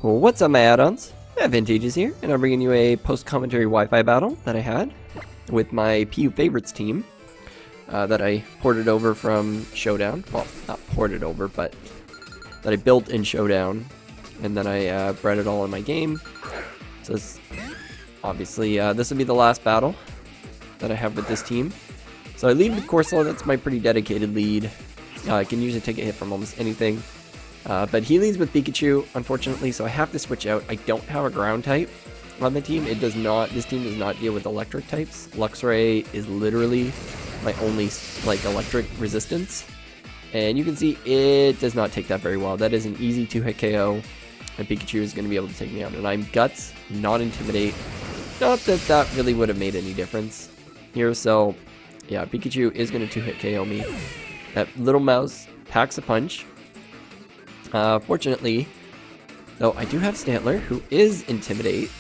Well, what's up, my add-ons? Vintage is here, and I'm bringing you a post-commentary Wi-Fi battle that I had with my PU Favorites team that I ported over from Showdown. Well, not ported over, but that I built in Showdown, and then I bred it all in my game. So obviously, this will be the last battle that I have with this team. So I lead with Corsola. That's my pretty dedicated lead. I can usually take a hit from almost anything. But he leads with Pikachu, unfortunately, so I have to switch out. I don't have a ground type on the team. This team does not deal with electric types. Luxray is literally my only, electric resistance. And you can see it does not take that very well. That is an easy 2-hit KO, and Pikachu is going to be able to take me out. And I'm Guts, not Intimidate. Not that that really would have made any difference here, so yeah, Pikachu is going to 2-hit KO me. That little mouse packs a punch. Fortunately, though, I do have Stantler, who is Intimidate.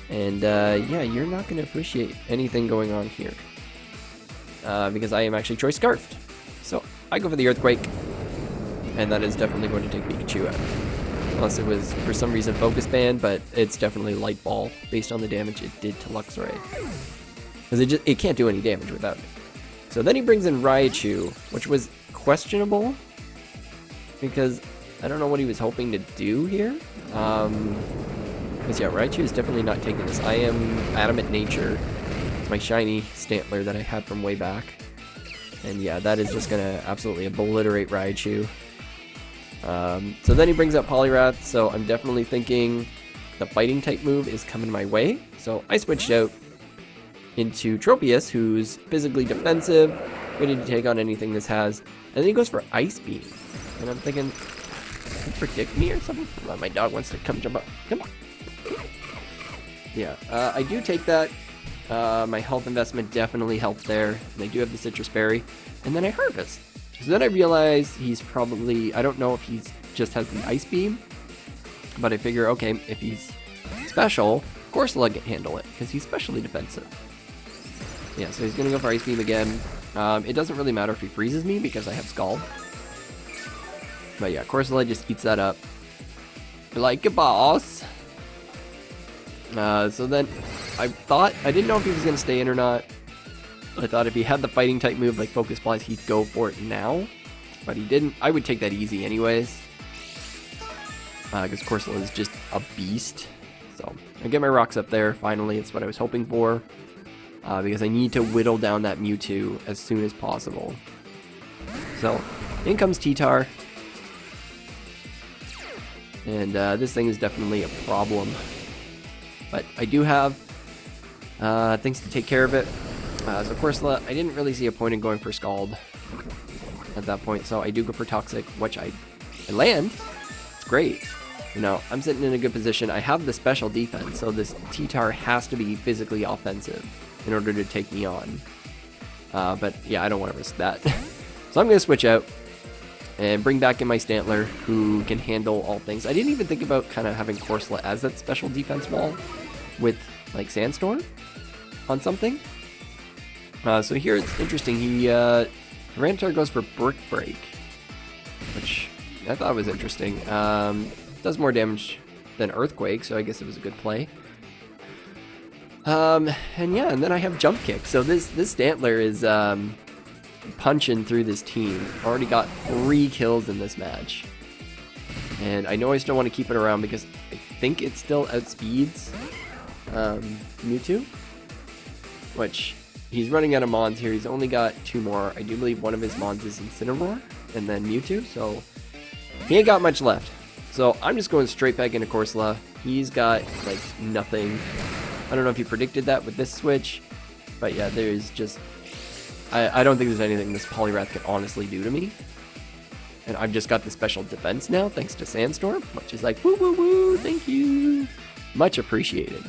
And, yeah, you're not going to appreciate anything going on here. Because I am actually Choice Scarfed. So, I go for the Earthquake. And that is definitely going to take Pikachu out. Unless it was, for some reason, Focus Band, but it's definitely Light Ball, based on the damage it did to Luxray. Because it can't do any damage without it. So then he brings in Raichu, which was questionable. Because I don't know what he was hoping to do here. Because yeah, Raichu is definitely not taking this. I am Adamant Nature. It's my shiny Stantler that I had from way back. And yeah, that is just going to absolutely obliterate Raichu. So then he brings up Poliwrath, so I'm definitely thinking the fighting type move is coming my way. So I switched out into Tropius, who's physically defensive, ready to take on anything this has. And then he goes for Ice Beam. And I'm thinking, can you predict me or something? Well, my dog wants to come jump up. Come on. Yeah, I do take that. My health investment definitely helped there. And I do have the Citrus Berry. And then I Harvest. So then I realize he's probably, I don't know if he's just has the Ice Beam. But I figure, okay, if he's special, Corsola can handle it. Because he's specially defensive. Yeah, so he's going to go for Ice Beam again. It doesn't really matter if he freezes me because I have Scald. But yeah, Corsola just eats that up like a boss. So then I didn't know if he was going to stay in or not. I thought if he had the fighting type move like Focus Blast, he'd go for it now. But he didn't. I would take that easy anyways. Because Corsola is just a beast. So I get my rocks up there finally. It's what I was hoping for. Because I need to whittle down that Mewtwo as soon as possible. So in comes T-Tar. And this thing is definitely a problem. But I do have things to take care of it. So Corsola, I didn't really see a point in going for Scald at that point. So I do go for Toxic, which I land. It's great. You know, I'm sitting in a good position. I have the special defense. So this T-Tar has to be physically offensive in order to take me on. But yeah, I don't want to risk that. So I'm going to switch out. And bring back in my Stantler, who can handle all things. I didn't even think about kind of having Corsola as that special defense wall with, like, Sandstorm on something. So here it's interesting. Rantar goes for Brick Break, which I thought was interesting. Does more damage than Earthquake, so I guess it was a good play. And yeah, and then I have Jump Kick. So this Stantler is punching through this team. Already got 3 kills in this match. And I know I still want to keep it around because I think it still outspeeds Mewtwo. Which, he's running out of Mons here. He's only got 2 more. I do believe one of his Mons is Incineroar and then Mewtwo. So, he ain't got much left. So, I'm just going straight back into Corsola. He's got, like, nothing. I don't know if you predicted that with this switch. But yeah, there's just... I don't think there's anything this Poliwrath can honestly do to me. And I've just got the special defense now, thanks to Sandstorm, which is like, woo woo woo, thank you. Much appreciated.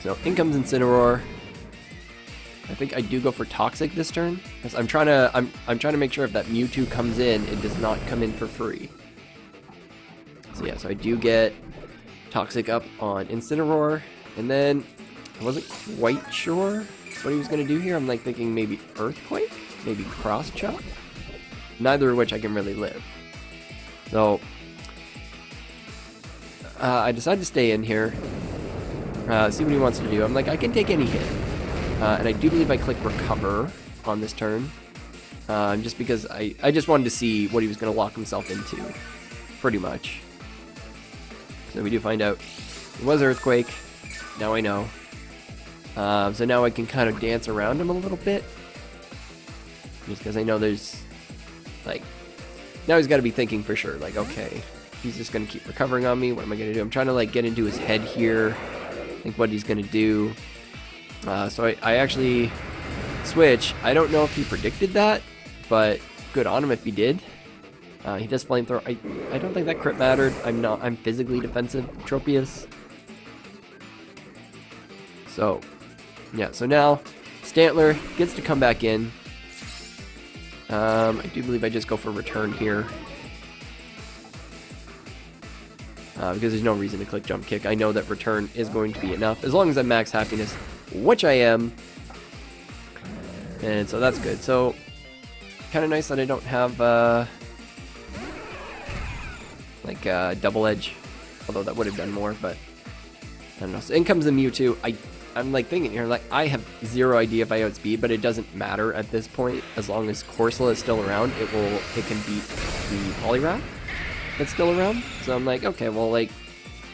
So in comes Incineroar. I think I do go for Toxic this turn, because I'm trying to make sure if that Mewtwo comes in, it does not come in for free. So yeah, so I do get Toxic up on Incineroar, and then I wasn't quite sure what he was going to do here. I'm like thinking maybe Earthquake, maybe Cross Chop, neither of which I can really live. So I decide to stay in here, see what he wants to do. I'm like, I can take any hit. And I do believe I click recover on this turn. Just because I just wanted to see what he was going to lock himself into, pretty much. So we do find out it was Earthquake. Now I know. So now I can kind of dance around him a little bit. Just because I know there's, like, now he's got to be thinking for sure, like, okay, he's just going to keep recovering on me. What am I going to do? I'm trying to, like, get into his head here, think what he's going to do. So I actually switch. I don't know if he predicted that, but good on him if he did. He does flamethrower. I don't think that crit mattered. I'm physically defensive, Tropius. So, yeah, so now Stantler gets to come back in. I do believe I just go for return here. Because there's no reason to click jump kick. I know that return is going to be enough, as long as I'm max happiness, which I am. And so that's good. So, kind of nice that I don't have, double edge. Although that would have done more, but I don't know. So in comes the Mewtwo. I'm like thinking here, like, I have zero idea if I outspeed, but it doesn't matter at this point. As long as Corsola is still around, it can beat the Poliwrath that's still around. So I'm like, okay, well, like,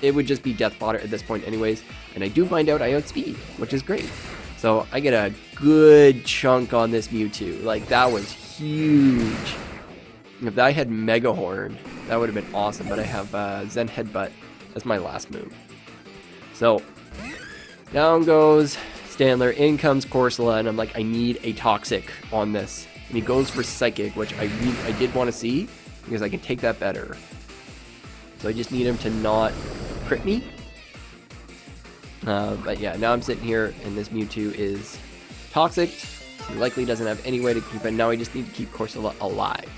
it would just be death fodder at this point anyways. And I do find out I outspeed, which is great. So I get a good chunk on this Mewtwo. Like, that was huge. If I had Mega Horn, that would have been awesome. But I have Zen Headbutt as my last move. So down goes Stantler, in comes Corsola, and I'm like, I need a Toxic on this. And he goes for Psychic, which I did want to see, because I can take that better. So I just need him to not crit me. But yeah, now I'm sitting here, and this Mewtwo is Toxic. He likely doesn't have any way to keep it. Now I just need to keep Corsola alive.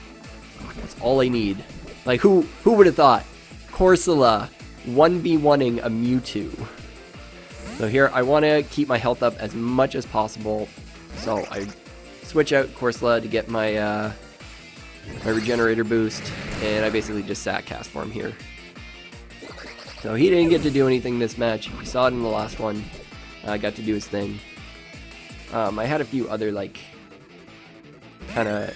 That's all I need. Like, who would have thought? Corsola 1v1ing a Mewtwo. So here, I want to keep my health up as much as possible. So I switch out Corsola to get my my regenerator boost, and I basically just sat cast for him here. So he didn't get to do anything this match. You saw it in the last one. I got to do his thing. I had a few other, like, kind of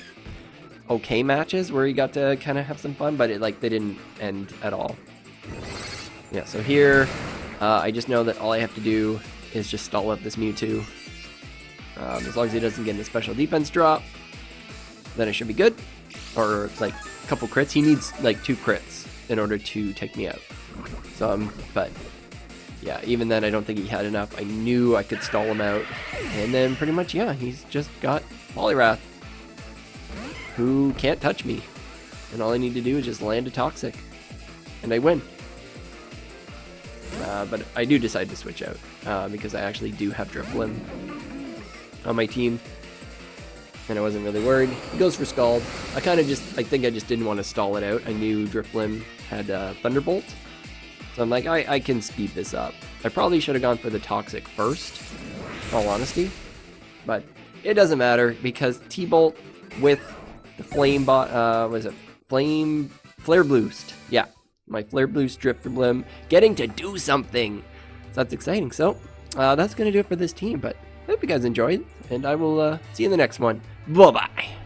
okay matches where he got to kind of have some fun, but they didn't end at all. Yeah, so here, I just know that all I have to do is just stall up this Mewtwo. As long as he doesn't get a special defense drop, then it should be good. Or, like, a couple crits. He needs, like, 2 crits in order to take me out. So, but, yeah, even then, I don't think he had enough. I knew I could stall him out. And then, pretty much, yeah, he's just got Poliwrath, who can't touch me. And all I need to do is just land a Toxic. And I win. But I do decide to switch out, because I actually do have Drifblim on my team. And I wasn't really worried. He goes for Scald. I think I just didn't want to stall it out. I knew Drifblim had Thunderbolt. So I'm like, I can speed this up. I probably should have gone for the Toxic first, in all honesty. But it doesn't matter, because T-Bolt with the Flame Flare Boost. Yeah, my Flare Boost Drifblim getting to do something. So that's exciting. So that's going to do it for this team. But I hope you guys enjoyed, and I will see you in the next one. Bye-bye.